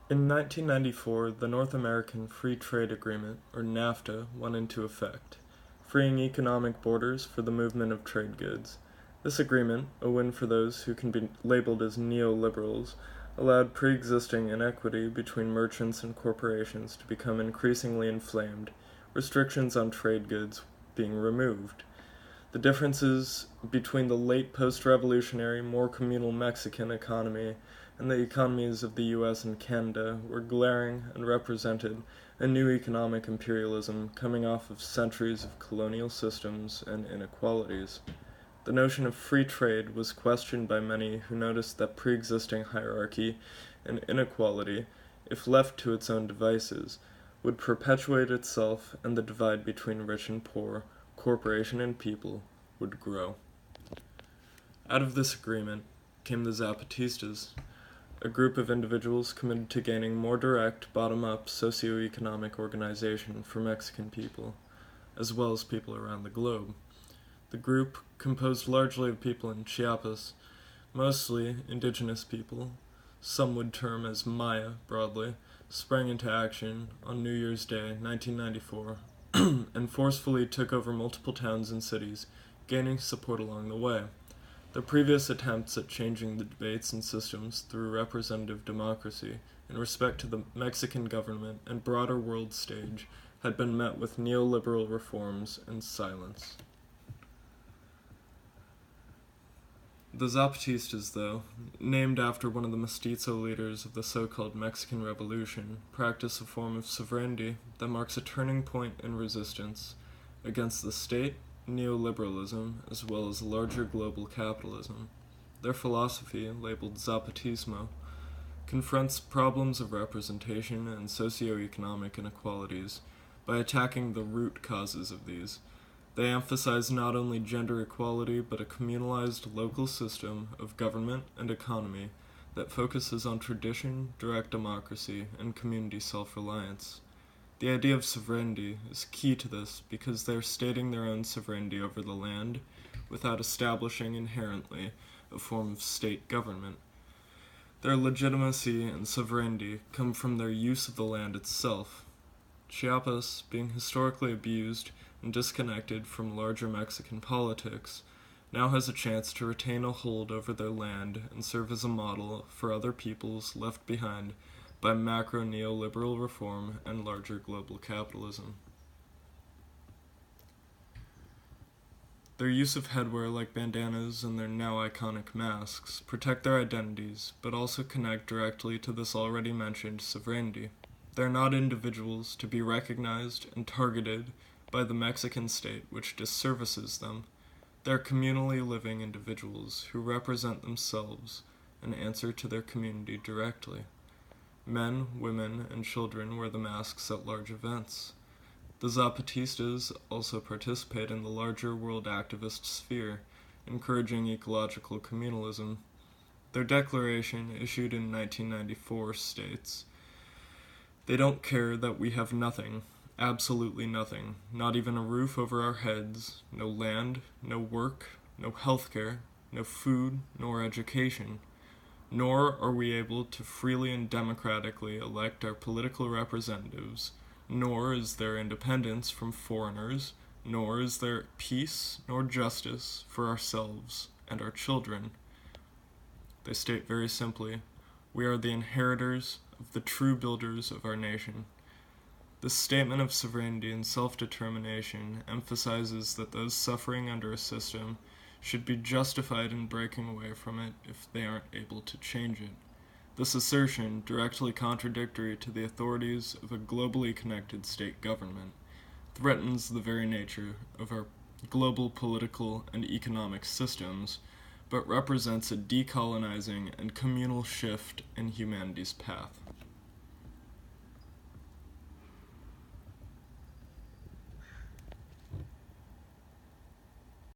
In 1994, the North American Free Trade Agreement, or NAFTA, went into effect, freeing economic borders for the movement of trade goods. This agreement, a win for those who can be labeled as neoliberals, allowed pre-existing inequity between merchants and corporations to become increasingly inflamed, restrictions on trade goods being removed. The differences between the late post-revolutionary, more communal Mexican economy and the economies of the US and Canada were glaring and represented a new economic imperialism coming off of centuries of colonial systems and inequalities. The notion of free trade was questioned by many who noticed that pre-existing hierarchy and inequality, if left to its own devices, would perpetuate itself, and the divide between rich and poor, corporation and people, would grow. Out of this agreement came the Zapatistas, a group of individuals committed to gaining more direct, bottom-up socio-economic organization for Mexican people, as well as people around the globe. The group, composed largely of people in Chiapas, mostly indigenous people, some would term as Maya broadly, sprang into action on New Year's Day, 1994, and forcefully took over multiple towns and cities, gaining support along the way. The previous attempts at changing the debates and systems through representative democracy in respect to the Mexican government and broader world stage had been met with neoliberal reforms and silence. The Zapatistas, though, named after one of the mestizo leaders of the so-called Mexican Revolution, practice a form of sovereignty that marks a turning point in resistance against the state, neoliberalism, as well as larger global capitalism. Their philosophy, labeled Zapatismo, confronts problems of representation and socio-economic inequalities by attacking the root causes of these. They emphasize not only gender equality, but a communalized local system of government and economy that focuses on tradition, direct democracy, and community self-reliance. The idea of sovereignty is key to this because they are stating their own sovereignty over the land without establishing inherently a form of state government. Their legitimacy and sovereignty come from their use of the land itself. Chiapas, being historically abused and disconnected from larger Mexican politics, now has a chance to retain a hold over their land and serve as a model for other peoples left behind by macro neoliberal reform and larger global capitalism. Their use of headwear like bandanas and their now iconic masks protect their identities, but also connect directly to this already mentioned sovereignty. They are not individuals to be recognized and targeted by the Mexican state which disservices them. They are communally living individuals who represent themselves and answer to their community directly. Men, women, and children wear the masks at large events. The Zapatistas also participate in the larger world activist sphere, encouraging ecological communalism. Their declaration, issued in 1994, states, "They don't care that we have nothing, absolutely nothing, not even a roof over our heads, no land, no work, no healthcare, no food, nor education. Nor are we able to freely and democratically elect our political representatives, nor is there independence from foreigners, nor is there peace nor justice for ourselves and our children." They state very simply, "We are the inheritors of the true builders of our nation." This statement of sovereignty and self-determination emphasizes that those suffering under a system should be justified in breaking away from it if they aren't able to change it. This assertion, directly contradictory to the authorities of a globally connected state government, threatens the very nature of our global political and economic systems, but represents a decolonizing and communal shift in humanity's path.